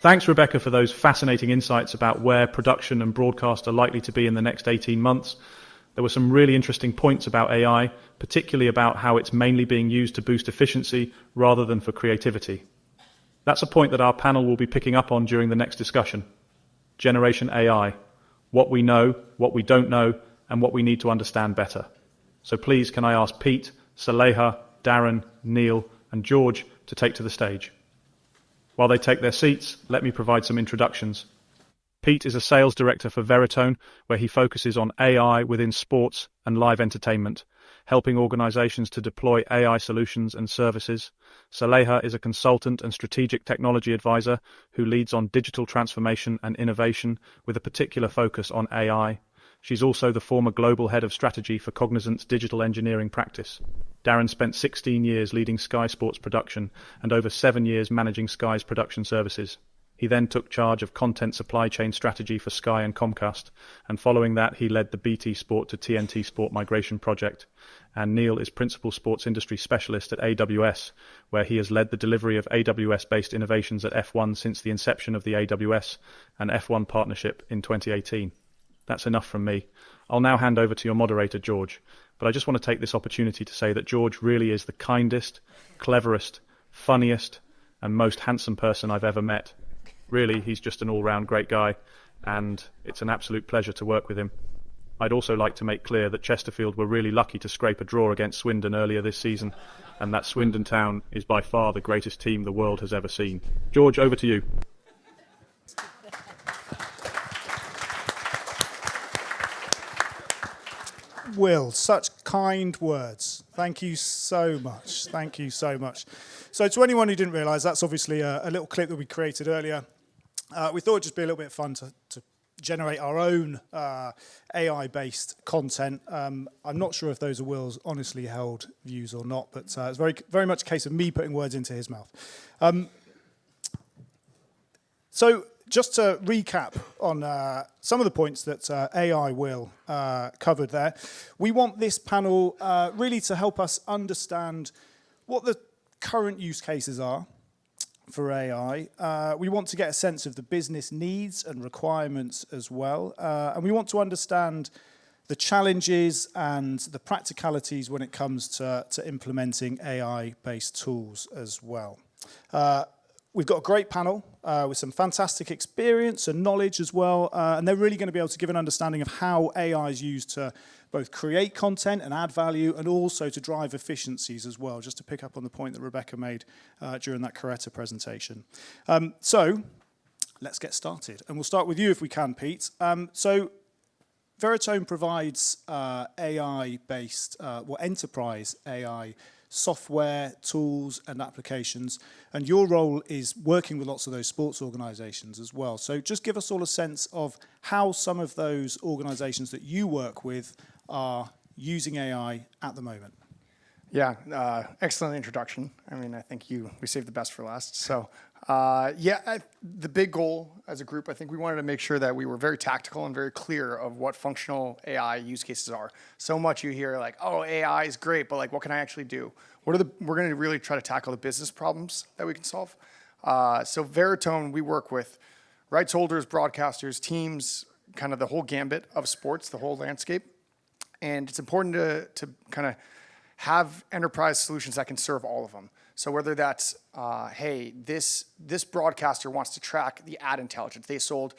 Thanks, Rebecca, for those fascinating insights about where production and broadcast are likely to be in the next 18 months. There were some really interesting points about AI, particularly about how it's mainly being used to boost efficiency rather than for creativity. That's a point that our panel will be picking up on during the next discussion. Generation AI. What we know, what we don't know, and what we need to understand better. So please, can I ask Pete, Saleha, Darren, Neil, and George to take to the stage. While they take their seats, let me provide some introductions. Pete is a sales director for Veritone, where he focuses on AI within sports and live entertainment, helping organizations to deploy AI solutions and services. Saleha is a consultant and strategic technology advisor who leads on digital transformation and innovation with a particular focus on AI. She's also the former global head of strategy for Cognizant's digital engineering practice. Darren spent 16 years leading Sky Sports production and over 7 years managing Sky's production services. He then took charge of content supply chain strategy for Sky and Comcast, and following that he led the BT Sport to TNT Sport migration project. And Neil is Principal Sports Industry Specialist at AWS, where he has led the delivery of AWS-based innovations at F1 since the inception of the AWS and F1 partnership in 2018. That's enough from me. I'll now hand over to your moderator, George. But I just want to take this opportunity to say that George really is the kindest, cleverest, funniest, and most handsome person I've ever met. Really, he's just an all-round great guy, and it's an absolute pleasure to work with him. I'd also like to make clear that Chesterfield were really lucky to scrape a draw against Swindon earlier this season, and that Swindon Town is by far the greatest team the world has ever seen. George, over to you. Will, such kind words. Thank you so much. Thank you so much. So to anyone who didn't realise, that's obviously a little clip that we created earlier. We thought it'd just be a little bit fun to generate our own AI-based content. I'm not sure if those are Will's honestly held views or not, but it's very much a case of me putting words into his mouth. So just to recap on some of the points that AI Will covered there, we want this panel really to help us understand what the current use cases are for AI. We want to get a sense of the business needs and requirements as well. And we want to understand the challenges and the practicalities when it comes to implementing AI-based tools as well. We've got a great panel with some fantastic experience and knowledge as well, and they're really going to be able to give an understanding of how AI is used to both create content and add value, and also to drive efficiencies as well, just to pick up on the point that Rebecca made during that Coretta presentation. So let's get started, and we'll start with you if we can, Pete. So Veritone provides AI-based, enterprise AI software, tools, and applications. And your role is working with lots of those sports organizations as well. So just give us all a sense of how some of those organizations that you work with are using AI at the moment. Yeah, excellent introduction. I mean, I think we saved the best for last. So, the big goal as a group, I think we wanted to make sure that we were very tactical and very clear of what functional AI use cases are. So much you hear like, oh, AI is great, but like, what can I actually do? We're going to really try to tackle the business problems that we can solve. So Veritone, we work with rights holders, broadcasters, teams, kind of the whole gambit of sports, the whole landscape. And it's important to kind of have enterprise solutions that can serve all of them. So whether that's, hey, this broadcaster wants to track the ad intelligence. They sold,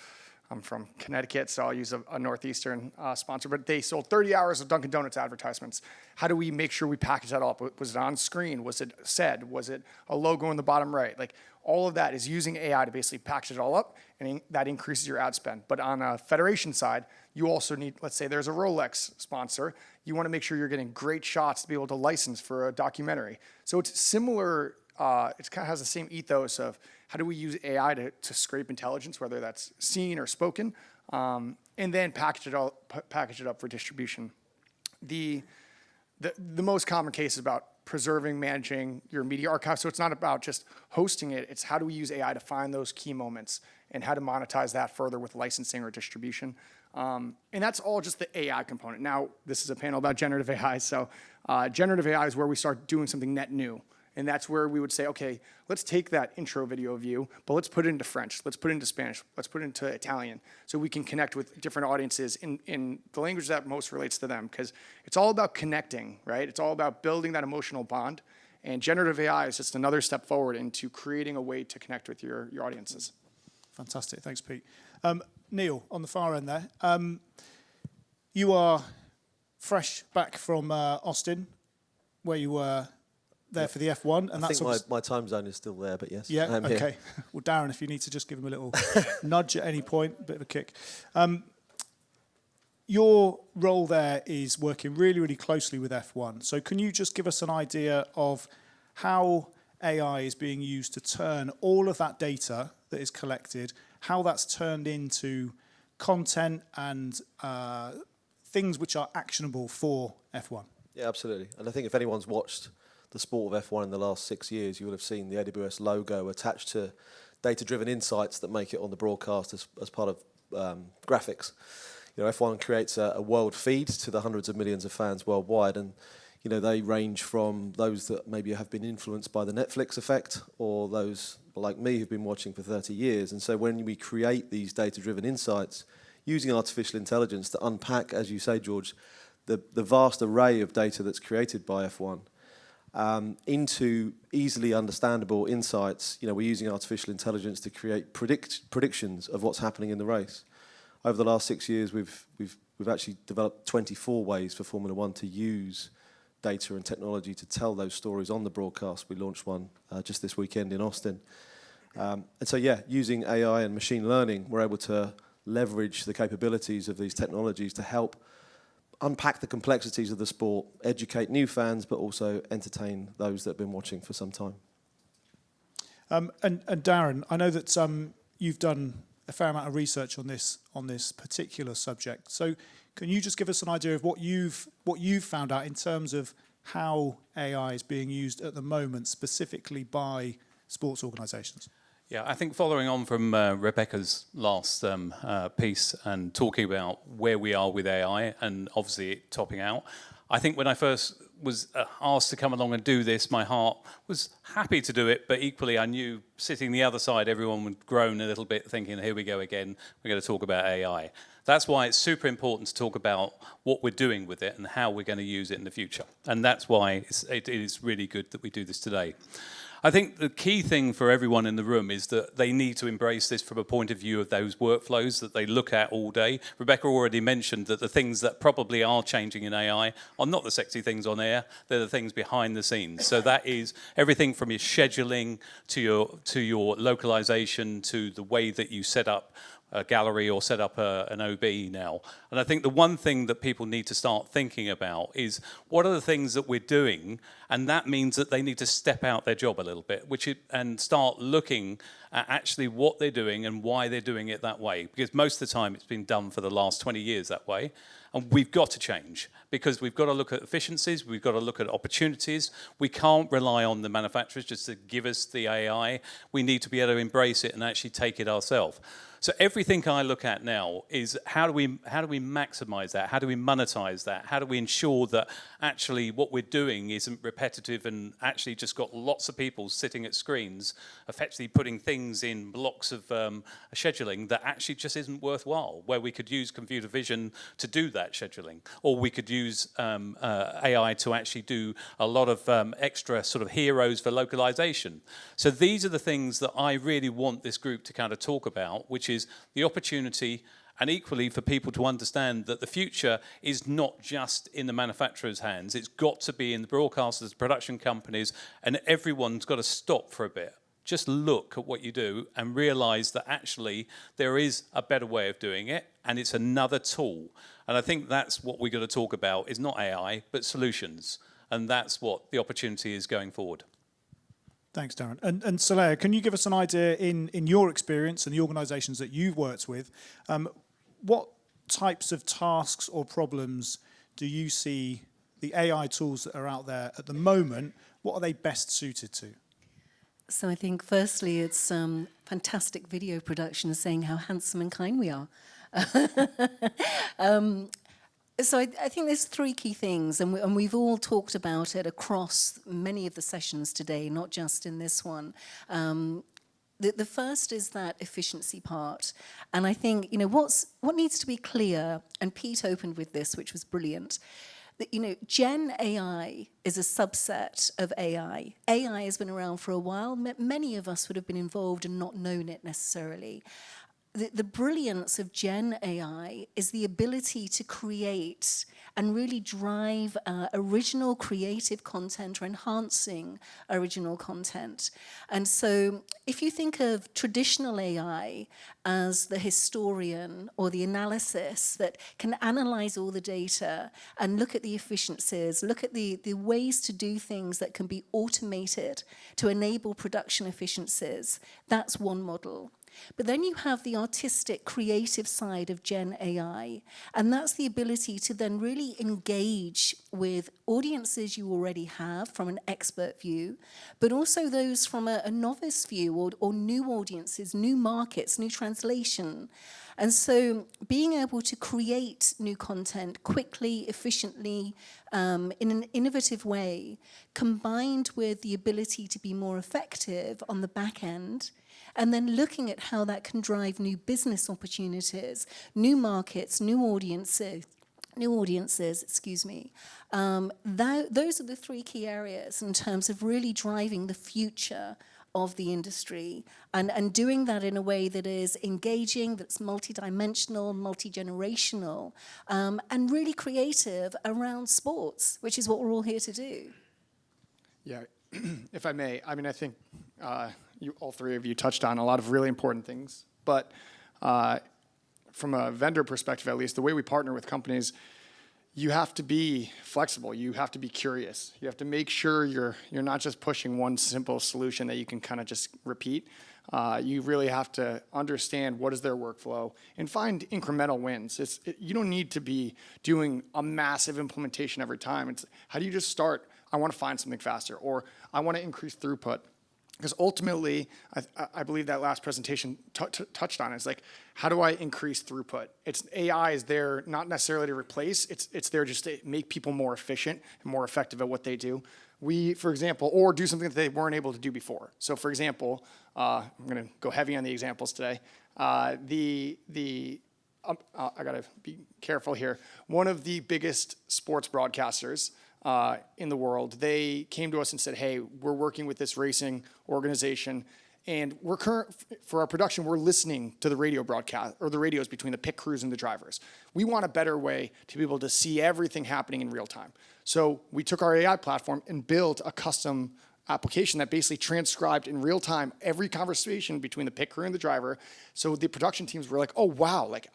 I'm from Connecticut, so I'll use a Northeastern sponsor, but they sold 30 hours of Dunkin' Donuts advertisements. How do we make sure we package that all up? Was it on screen? Was it said? Was it a logo in the bottom right? Like all of that is using AI to basically package it all up, and that increases your ad spend. But on a federation side, you also need, let's say there's a Rolex sponsor. You want to make sure you're getting great shots to be able to license for a documentary. So it's similar, it kind of has the same ethos of how do we use AI to scrape intelligence, whether that's seen or spoken, and then package it up for distribution. The most common case is about preserving, managing your media archive. So it's not about just hosting it. It's how do we use AI to find those key moments and how to monetize that further with licensing or distribution. And that's all just the AI component. Now, this is a panel about generative AI. So generative AI is where we start doing something net new. And that's where we would say, okay, let's take that intro video of you, but let's put it into French, let's put it into Spanish, let's put it into Italian, so we can connect with different audiences in the language that most relates to them. Because it's all about connecting, right? It's all about building that emotional bond. And generative AI is just another step forward into creating a way to connect with your audiences. Fantastic. Thanks, Pete. Neil, on the far end there. You are fresh back from Austin, where you were there for the F1. And I think my time zone is still there, but yes. Yeah, I'm okay. here. Well, Darren, if you need to just give him a little nudge at any point, a bit of a kick. Your role there is working really, really closely with F1. So can you just give us an idea of how AI is being used to turn all of that data that is collected, how that's turned into content and things which are actionable for F1? Yeah, absolutely. And I think if anyone's watched the sport of F1 in the last 6 years, you will have seen the AWS logo attached to data-driven insights that make it on the broadcast as part of graphics. You know, F1 creates a world feed to the hundreds of millions of fans worldwide, and you know they range from those that maybe have been influenced by the Netflix effect, or those like me who've been watching for 30 years. And so when we create these data-driven insights using artificial intelligence to unpack, as you say, George, the vast array of data that's created by F1 into easily understandable insights, you know, we're using artificial intelligence to create predictions of what's happening in the race. Over the last 6 years, we've actually developed 24 ways for Formula One to use data and technology to tell those stories on the broadcast. We launched one just this weekend in Austin. And so, yeah, using AI and machine learning, we're able to leverage the capabilities of these technologies to help unpack the complexities of the sport, educate new fans, but also entertain those that have been watching for some time. And Darren, I know that you've done a fair amount of research on this particular subject. So can you just give us an idea of what you've found out in terms of how AI is being used at the moment, specifically by sports organisations? Yeah, I think following on from Rebecca's last piece and talking about where we are with AI and obviously it topping out, I think when I first was asked to come along and do this, my heart was happy to do it, but equally I knew sitting the other side, everyone would groan a little bit thinking, here we go again, we're going to talk about AI. That's why it's super important to talk about what we're doing with it and how we're going to use it in the future. And that's why it is really good that we do this today. I think the key thing for everyone in the room is that they need to embrace this from a point of view of those workflows that they look at all day. Rebecca already mentioned that the things that probably are changing in AI are not the sexy things on air, they're the things behind the scenes. So that is everything from your scheduling to your localization to the way that you set up a gallery or set up an OB now. And I think the one thing that people need to start thinking about is what are the things that we're doing, and that means that they need to step out their job a little bit, and start looking at actually what they're doing and why they're doing it that way. Because most of the time it's been done for the last 20 years that way. And we've got to change because we've got to look at efficiencies, we've got to look at opportunities. We can't rely on the manufacturers just to give us the AI. We need to be able to embrace it and actually take it ourselves. So everything I look at now is how do we maximize that? How do we monetize that? How do we ensure that actually what we're doing isn't repetitive and actually just got lots of people sitting at screens, effectively putting things in blocks of scheduling that actually just isn't worthwhile, where we could use computer vision to do that scheduling, or we could use AI to actually do a lot of extra sort of heroes for localization. So these are the things that I really want this group to kind of talk about, which is the opportunity, and equally for people to understand that the future is not just in the manufacturer's hands. It's got to be in the broadcasters, production companies, and everyone's got to stop for a bit. Just look at what you do and realize that actually there is a better way of doing it, and it's another tool. And I think that's what we're going to talk about, is not AI, but solutions. And that's what the opportunity is going forward. Thanks, Darren. And Saleha, can you give us an idea in your experience and the organisations that you've worked with, what types of tasks or problems do you see the AI tools that are out there at the moment, what are they best suited to? So I think firstly it's fantastic video production saying how handsome and kind we are. So I think there's three key things, and we've all talked about it across many of the sessions today, not just in this one. The first is that efficiency part, and I think what needs to be clear, and Pete opened with this, which was brilliant. That, Gen AI is a subset of AI. AI has been around for a while. Many of us would have been involved and not known it necessarily. The brilliance of Gen AI is the ability to create and really drive original creative content or enhancing original content. And so if you think of traditional AI as the historian or the analysis that can analyze all the data and look at the efficiencies, look at the ways to do things that can be automated to enable production efficiencies, that's one model. But then you have the artistic, creative side of Gen AI, and that's the ability to then really engage with audiences you already have from an expert view, but also those from a novice view or new audiences, new markets, new translation. And so being able to create new content quickly, efficiently, in an innovative way, combined with the ability to be more effective on the back end, and then looking at how that can drive new business opportunities, new markets, new audiences, excuse me. Those are the three key areas in terms of really driving the future of the industry and doing that in a way that is engaging, that's multidimensional, multi-generational, and really creative around sports, which is what we're all here to do. Yeah, if I may, I think all three of you touched on a lot of really important things, but from a vendor perspective, at least, the way we partner with companies, you have to be flexible. You have to be curious. You have to make sure you're not just pushing one simple solution that you can kind of just repeat. You really have to understand what is their workflow and find incremental wins. You don't need to be doing a massive implementation every time. It's how do you just start? I want to find something faster, or I want to increase throughput. Because ultimately, I believe that last presentation touched on it. It's like, how do I increase throughput? AI is there not necessarily to replace. It's there just to make people more efficient and more effective at what they do. For example, or do something that they weren't able to do before. So, for example, I'm going to go heavy on the examples today. I got to be careful here. One of the biggest sports broadcasters in the world, they came to us and said, hey, we're working with this racing organization, and for our production, we're listening to the radio broadcast, or the radios between the pit crews and the drivers. We want a better way to be able to see everything happening in real time. So we took our AI platform and built a custom application that basically transcribed in real time every conversation between the pit crew and the driver. So the production teams were like, oh, wow, like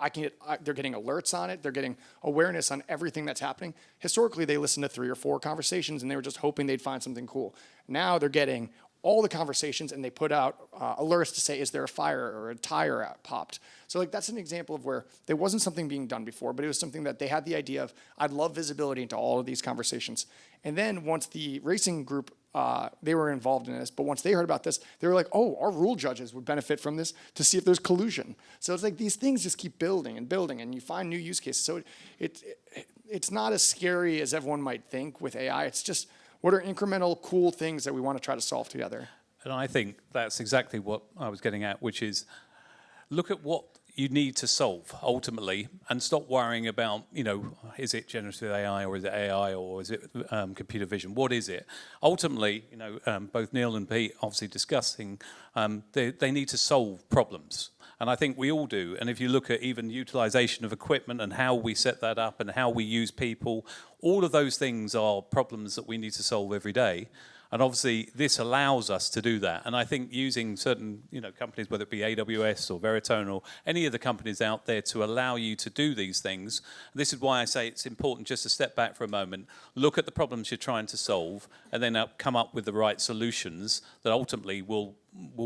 they're getting alerts on it. They're getting awareness on everything that's happening. Historically, they listened to 3 or 4 conversations and they were just hoping they'd find something cool. Now they're getting all the conversations and they put out alerts to say, is there a fire or a tire popped? So that's an example of where there wasn't something being done before, but it was something that they had the idea of, I'd love visibility into all of these conversations. And then once the racing group, they were involved in this, but once they heard about this, they were like, oh, our rule judges would benefit from this to see if there's collusion. So it's like these things just keep building and building, and you find new use cases. So it's not as scary as everyone might think with AI. It's just, what are incremental, cool things that we want to try to solve together? And I think that's exactly what I was getting at, which is look at what you need to solve ultimately, and stop worrying about, is it generative AI or is it AI or is it computer vision? What is it? Ultimately, both Neil and Pete obviously discussing, they need to solve problems. And I think we all do. And if you look at even utilization of equipment and how we set that up and how we use people, all of those things are problems that we need to solve every day. And obviously, this allows us to do that. And I think using certain, companies, whether it be AWS or Veritone or any of the companies out there to allow you to do these things, this is why I say it's important just to step back for a moment, look at the problems you're trying to solve, and then come up with the right solutions that ultimately will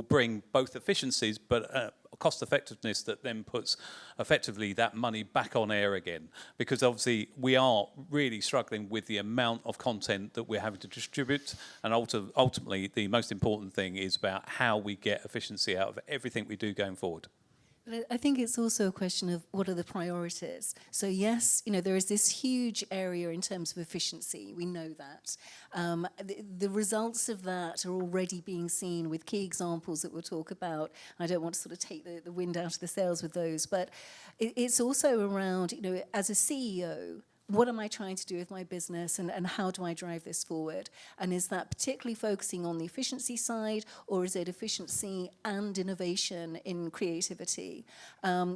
bring both efficiencies, but cost effectiveness that then puts effectively that money back on air again. Because obviously we are really struggling with the amount of content that we're having to distribute, and ultimately the most important thing is about how we get efficiency out of everything we do going forward. But I think it's also a question of what are the priorities. So yes, there is this huge area in terms of efficiency. We know that. The results of that are already being seen with key examples that we'll talk about. I don't want to sort of take the wind out of the sails with those, but it's also around, as a CEO, what am I trying to do with my business, and how do I drive this forward? And is that particularly focusing on the efficiency side, or is it efficiency and innovation in creativity?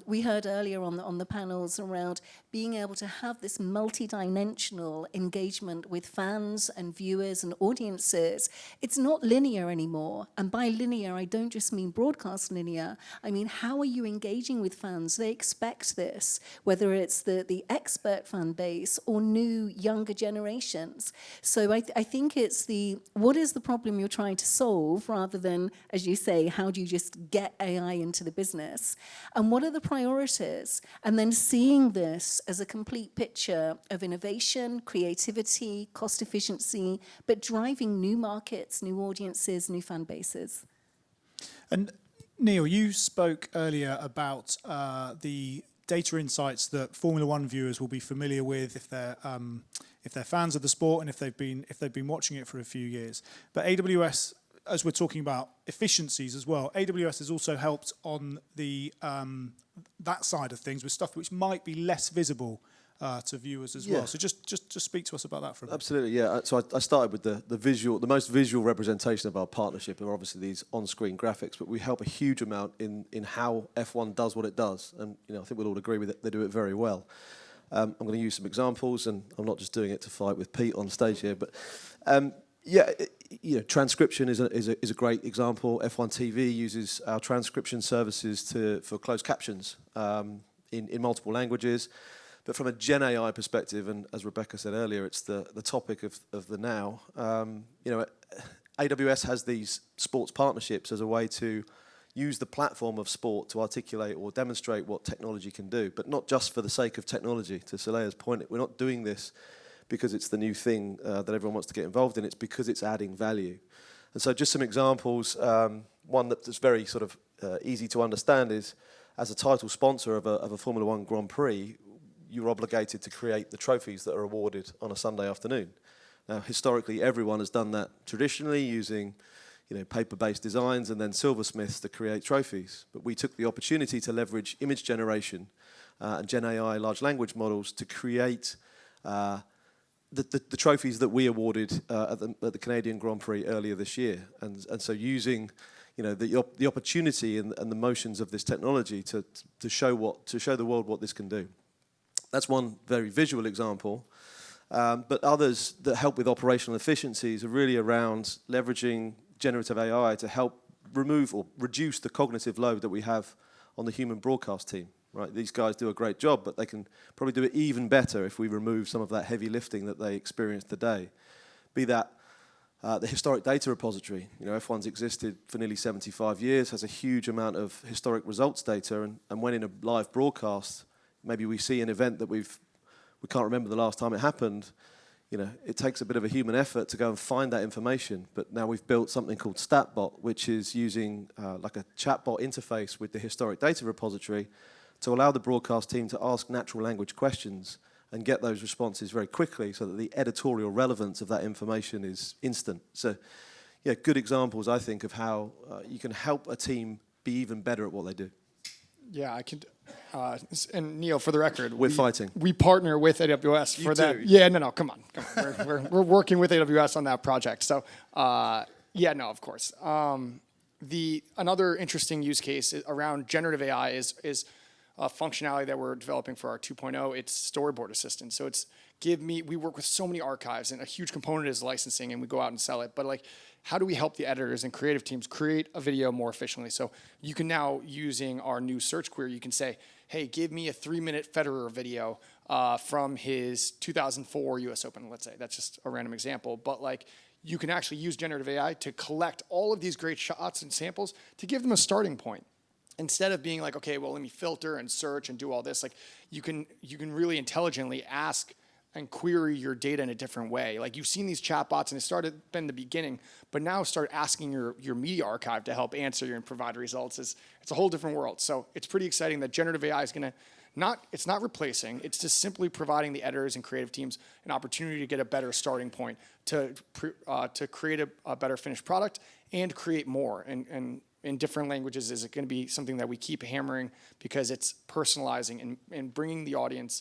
We heard earlier on the panels around being able to have this multi-dimensional engagement with fans and viewers and audiences. It's not linear anymore. And by linear, I don't just mean broadcast linear. I mean, how are you engaging with fans? They expect this, whether it's the expert fan base or new, younger generations. So I think it's what is the problem you're trying to solve, rather than, as you say, how do you just get AI into the business? And what are the priorities? And then seeing this as a complete picture of innovation, creativity, cost efficiency, but driving new markets, new audiences, new fan bases. And Neil, you spoke earlier about the data insights that Formula One viewers will be familiar with if they're fans of the sport and if they've been watching it for a few years. But AWS, as we're talking about efficiencies as well, AWS has also helped on the that side of things with stuff which might be less visible to viewers as well. So just speak to us about that for a bit. Absolutely, yeah. So I started with the most visual representation of our partnership are obviously these on-screen graphics, but we help a huge amount in how F1 does what it does, and I think we'll all agree with it. They do it very well. I'm going to use some examples, and I'm not just doing it to fight with Pete on stage here, but transcription is a great example. F1 TV uses our transcription services for closed captions in multiple languages. But from a Gen AI perspective, and as Rebecca said earlier, it's the topic of the now. AWS has these sports partnerships as a way to use the platform of sport to articulate or demonstrate what technology can do, but not just for the sake of technology. To Saleha's point, we're not doing this because it's the new thing that everyone wants to get involved in. It's because it's adding value. And so just some examples. One that's very sort of easy to understand is, as a title sponsor of a Formula One Grand Prix, you're obligated to create the trophies that are awarded on a Sunday afternoon. Now, historically, everyone has done that traditionally using, paper-based designs and then silversmiths to create trophies. But we took the opportunity to leverage image generation and Gen AI large language models to create the trophies that we awarded at the Canadian Grand Prix earlier this year. And so using the opportunity and the motions of this technology to show the world what this can do. That's one very visual example, but others that help with operational efficiencies are really around leveraging generative AI to help remove or reduce the cognitive load that we have on the human broadcast team. Right, these guys do a great job, but they can probably do it even better if we remove some of that heavy lifting that they experience today. Be that the historic data repository. F1's existed for nearly 75 years, has a huge amount of historic results data, and when in a live broadcast, maybe we see an event that we can't remember the last time it happened. It takes a bit of a human effort to go and find that information. But now we've built something called StatBot, which is using like a chatbot interface with the historic data repository to allow the broadcast team to ask natural language questions and get those responses very quickly, so that the editorial relevance of that information is instant. So, good examples, I think, of how you can help a team be even better at what they do. Yeah, I can. And Neil, for the record, we're fighting. We partner with AWS for that. Yeah, no, come on. We're working with AWS on that project. So, of course. Another interesting use case around generative AI is a functionality that we're developing for our 2.0. It's storyboard assistant. So we work with so many archives, and a huge component is licensing, and we go out and sell it. But how do we help the editors and creative teams create a video more efficiently? So you can now, using our new search query, you can say, hey, give me a 3-minute Federer video from his 2004 US Open, let's say. That's just a random example. But you can actually use generative AI to collect all of these great shots and samples to give them a starting point. Instead of being okay, well, let me filter and search and do all this, you can really intelligently ask and query your data in a different way. Like you've seen these chatbots, and it started in the beginning, but now start asking your media archive to help answer you and provide results. It's a whole different world. So it's pretty exciting that generative AI is going to it's not replacing, it's just simply providing the editors and creative teams an opportunity to get a better starting point to create a better finished product and create more. And in different languages, is it going to be something that we keep hammering because it's personalizing and bringing the audience,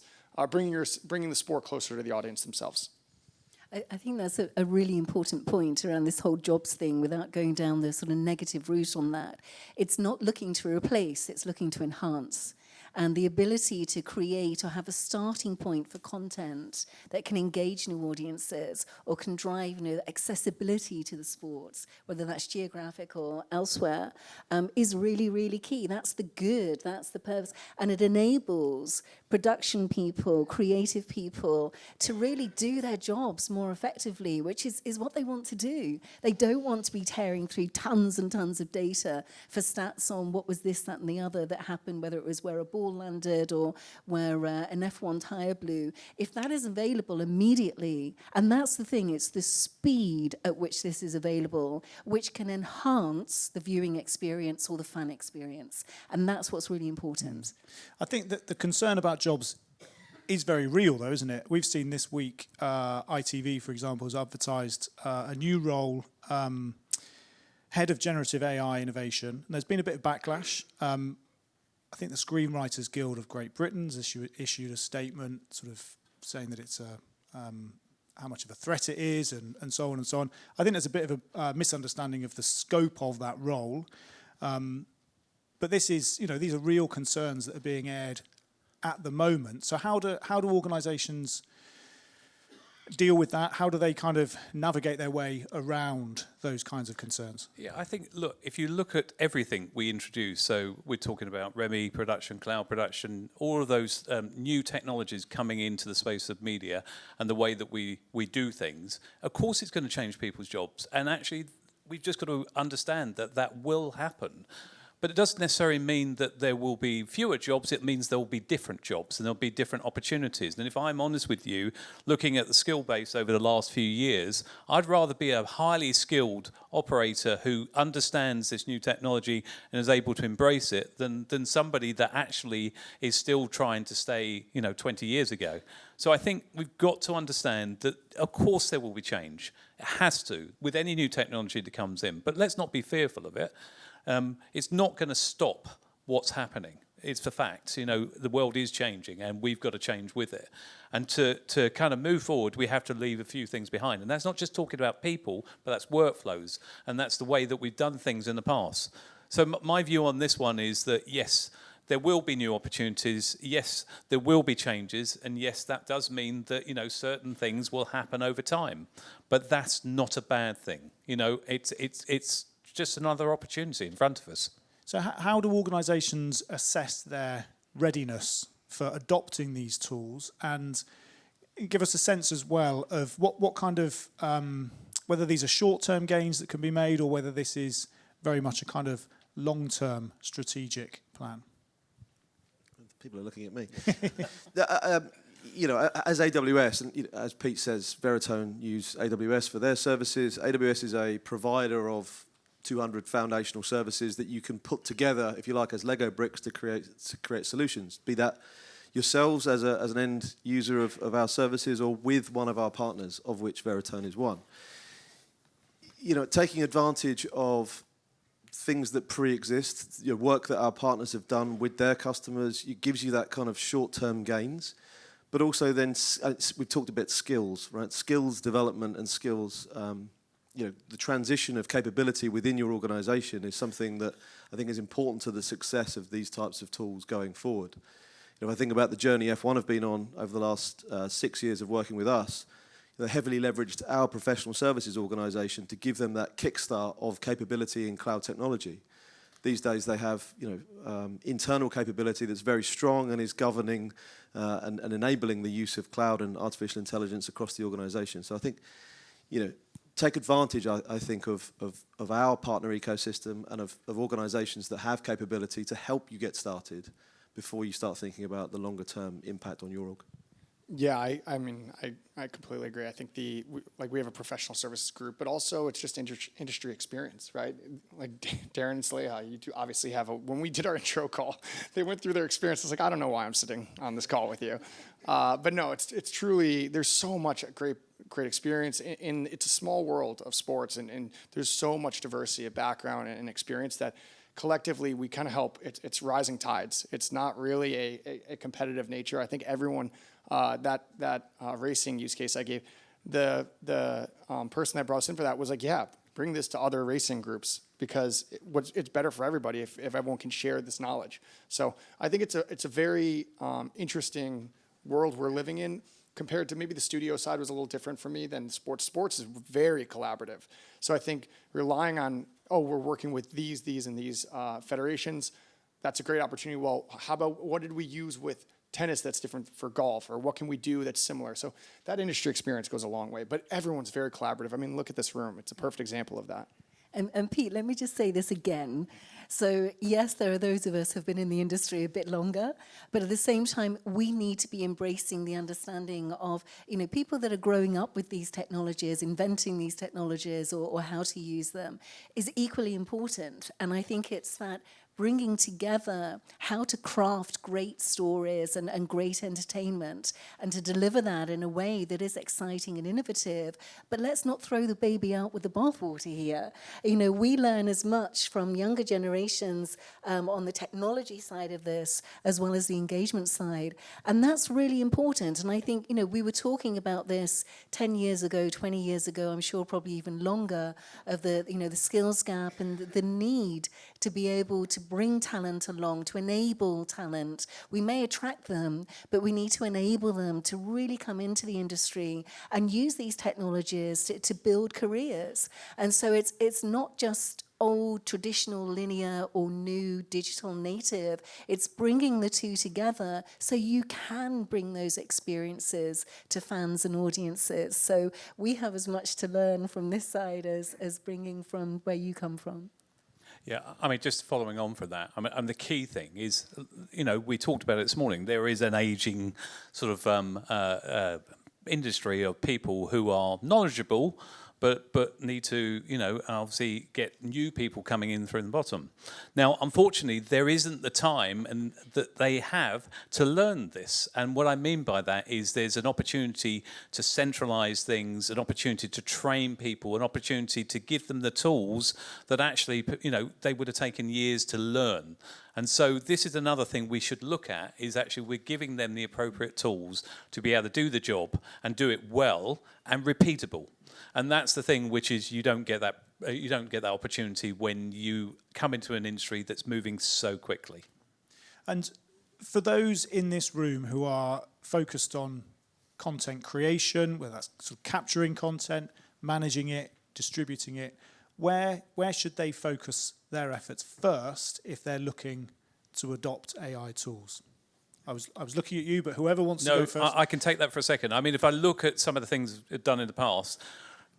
bringing the sport closer to the audience themselves. I think that's a really important point around this whole jobs thing without going down the sort of negative route on that. It's not looking to replace, it's looking to enhance. And the ability to create or have a starting point for content that can engage new audiences or can drive accessibility to the sports, whether that's geographic or elsewhere, is really, really key. That's the good, that's the purpose. And it enables production people, creative people to really do their jobs more effectively, which is what they want to do. They don't want to be tearing through tons and tons of data for stats on what was this, that, and the other that happened, whether it was where a ball landed or where an F1 tire blew. If that is available immediately, and that's the thing, it's the speed at which this is available, which can enhance the viewing experience or the fan experience. And that's what's really important. I think that the concern about jobs is very real, though, isn't it? We've seen this week, ITV, for example, has advertised a new role, head of generative AI innovation. And there's been a bit of backlash. I think the Screenwriters Guild of Great Britain has issued a statement sort of saying that it's how much of a threat it is and so on and so on. I think there's a bit of a misunderstanding of the scope of that role. But this is, these are real concerns that are being aired at the moment. So how do organisations deal with that? How do they kind of navigate their way around those kinds of concerns? Yeah, I think, look, if you look at everything we introduce, so we're talking about REMI production, cloud production, all of those new technologies coming into the space of media and the way that we do things, of course it's going to change people's jobs. And actually, we've just got to understand that will happen. But it doesn't necessarily mean that there will be fewer jobs. It means there will be different jobs and there'll be different opportunities. And if I'm honest with you, looking at the skill base over the last few years, I'd rather be a highly skilled operator who understands this new technology and is able to embrace it than somebody that actually is still trying to stay, 20 years ago. So I think we've got to understand that, of course, there will be change. It has to, with any new technology that comes in. But let's not be fearful of it. It's not going to stop what's happening. It's the fact, the world is changing and we've got to change with it. And to kind of move forward, we have to leave a few things behind. And that's not just talking about people, but that's workflows. And that's the way that we've done things in the past. So my view on this one is that, yes, there will be new opportunities. Yes, there will be changes. And yes, that does mean that, certain things will happen over time. But that's not a bad thing. It's just another opportunity in front of us. So how do organisations assess their readiness for adopting these tools, and give us a sense as well of what kind of, whether these are short-term gains that can be made or whether this is very much a kind of long-term strategic plan? People are looking at me. As AWS, and as Pete says, Veritone use AWS for their services. AWS is a provider of 200 foundational services that you can put together, if you like, as Lego bricks to create solutions. Be that yourselves as an end user of our services or with one of our partners, of which Veritone is one. Taking advantage of things that pre-exist, work that our partners have done with their customers, it gives you that kind of short-term gains. But also then, we talked about skills, right? Skills development and skills, the transition of capability within your organisation is something that I think is important to the success of these types of tools going forward. If I think about the journey F1 have been on over the last 6 years of working with us, they heavily leveraged our professional services organisation to give them that kickstart of capability in cloud technology. These days they have internal capability that's very strong and is governing and enabling the use of cloud and artificial intelligence across the organisation. So I think, take advantage, I think, of our partner ecosystem and of organisations that have capability to help you get started before you start thinking about the longer term impact on your org. Yeah, I mean, I completely agree. I think we have a professional services group, but also it's just industry experience, right? Like Darren and Saleha, you two obviously have when we did our intro call, they went through their experience. It's like, I don't know why I'm sitting on this call with you. But no, it's truly, there's so much great experience in it's a small world of sports, and there's so much diversity of background and experience that collectively we kind of help. It's rising tides. It's not really a competitive nature. I think everyone, that racing use case I gave, the person that brought us in for that was like, yeah, bring this to other racing groups, because it's better for everybody if everyone can share this knowledge. So I think it's a very interesting world we're living in. Compared to maybe the studio side was a little different for me than sports. Sports is very collaborative. So I think relying on, we're working with these and these federations, that's a great opportunity. Well, how about what did we use with tennis that's different for golf, or what can we do that's similar? So that industry experience goes a long way, but everyone's very collaborative. I mean, look at this room. It's a perfect example of that. And Pete, let me just say this again. So yes, there are those of us who have been in the industry a bit longer, but at the same time, we need to be embracing the understanding of, people that are growing up with these technologies, inventing these technologies, or how to use them is equally important. And I think it's that bringing together how to craft great stories and great entertainment, and to deliver that in a way that is exciting and innovative. But let's not throw the baby out with the bathwater here. We learn as much from younger generations on the technology side of this, as well as the engagement side. And that's really important. And I think, we were talking about this 10 years ago, 20 years ago, I'm sure probably even longer, of the skills gap and the need to be able to bring talent along, to enable talent. We may attract them, but we need to enable them to really come into the industry and use these technologies to build careers. And so it's not just old traditional linear or new digital native. It's bringing the two together so you can bring those experiences to fans and audiences. So we have as much to learn from this side as bringing from where you come from. Yeah, I mean, just following on from that, and the key thing is, we talked about it this morning, there is an aging sort of industry of people who are knowledgeable, but need to, obviously get new people coming in through the bottom. Now, unfortunately, there isn't the time and that they have to learn this. And what I mean by that is there's an opportunity to centralize things, an opportunity to train people, an opportunity to give them the tools that actually, they would have taken years to learn. And so this is another thing we should look at, is actually we're giving them the appropriate tools to be able to do the job and do it well and repeatable. And that's the thing, which is you don't get that opportunity when you come into an industry that's moving so quickly. And for those in this room who are focused on content creation, whether that's sort of capturing content, managing it, distributing it, where should they focus their efforts first if they're looking to adopt AI tools? I was looking at you, but whoever wants to go first. I can take that for a second. I mean, if I look at some of the things done in the past,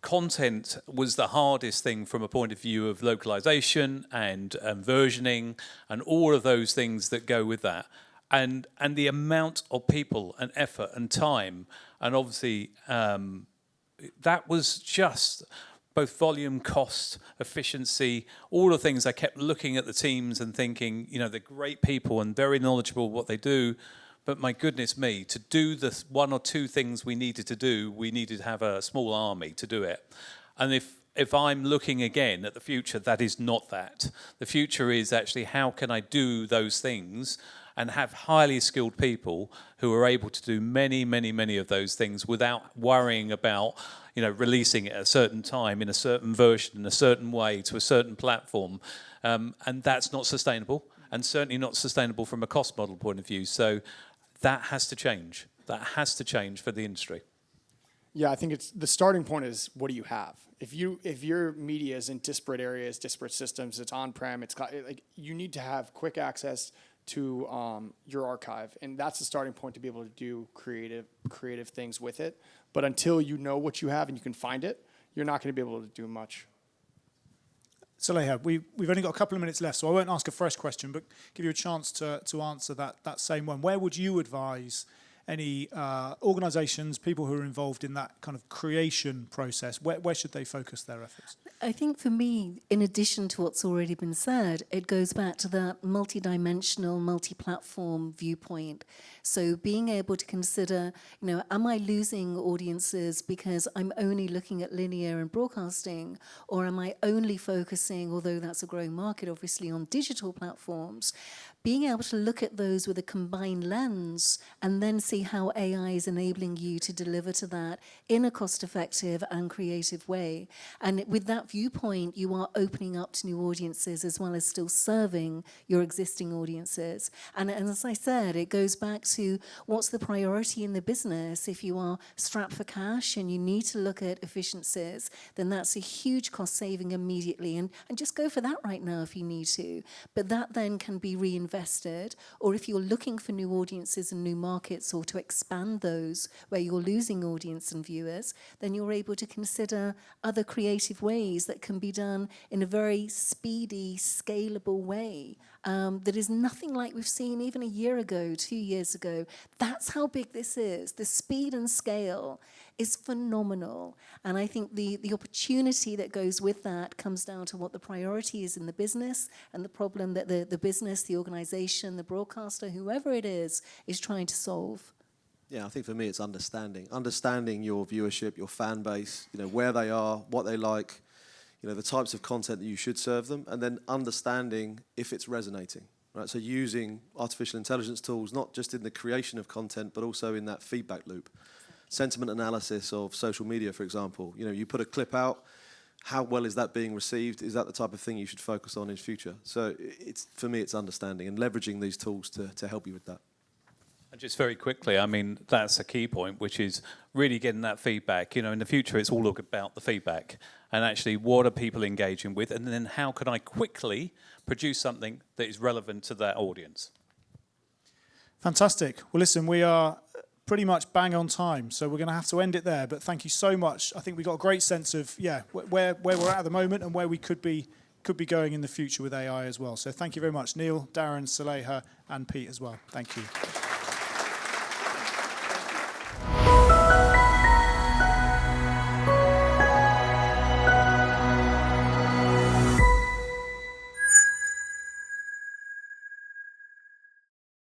content was the hardest thing from a point of view of localization and versioning and all of those things that go with that. And the amount of people and effort and time, and obviously that was just both volume, cost, efficiency, all the things. I kept looking at the teams and thinking, they're great people and very knowledgeable what they do, but my goodness me, to do the one or two things we needed to do, we needed to have a small army to do it. And if I'm looking again at the future, that is not that. The future is actually how can I do those things and have highly skilled people who are able to do many, many, many of those things without worrying about releasing it at a certain time in a certain version in a certain way to a certain platform. And that's not sustainable, and certainly not sustainable from a cost model point of view. So that has to change. That has to change for the industry. Yeah, I think it's the starting point is what do you have? If your media is in disparate areas, disparate systems, it's on-prem, you need to have quick access to your archive, and that's the starting point to be able to do creative things with it. But until you know what you have and you can find it, you're not going to be able to do much. Saleha, we've only got a couple of minutes left, so I won't ask a fresh question, but give you a chance to answer that same one. Where would you advise any organisations, people who are involved in that kind of creation process, where should they focus their efforts? I think for me, in addition to what's already been said, it goes back to that multi-dimensional, multi-platform viewpoint. So being able to consider, am I losing audiences because I'm only looking at linear and broadcasting, or am I only focusing, although that's a growing market, obviously, on digital platforms? Being able to look at those with a combined lens and then see how AI is enabling you to deliver to that in a cost-effective and creative way. And with that viewpoint, you are opening up to new audiences as well as still serving your existing audiences. And as I said, it goes back to what's the priority in the business. If you are strapped for cash and you need to look at efficiencies, then that's a huge cost saving immediately. And just go for that right now if you need to. But that then can be reinvested. Or if you're looking for new audiences and new markets, or to expand those where you're losing audience and viewers, then you're able to consider other creative ways that can be done in a very speedy, scalable way. That is nothing like we've seen even a year ago, 2 years ago. That's how big this is. The speed and scale is phenomenal. And I think the opportunity that goes with that comes down to what the priority is in the business, and the problem that the business, the organization, the broadcaster, whoever it is trying to solve. Yeah, I think for me it's understanding your viewership, your fan base, where they are, what they like, the types of content that you should serve them, and then understanding if it's resonating, right? So using artificial intelligence tools, not just in the creation of content, but also in that feedback loop. Sentiment analysis of social media, for example. You put a clip out, how well is that being received? Is that the type of thing you should focus on in future? So for me, it's understanding and leveraging these tools to help you with that. And just very quickly, that's a key point, which is really getting that feedback. In the future, it's all about the feedback and actually what are people engaging with, and then how can I quickly produce something that is relevant to that audience. Fantastic. Well, listen, we are pretty much bang on time, so we're going to have to end it there. But thank you so much. I think we got a great sense of where we're at the moment and where we could be going in the future with AI as well. So thank you very much, Neil, Darren, Saleha, and Pete as well. Thank you.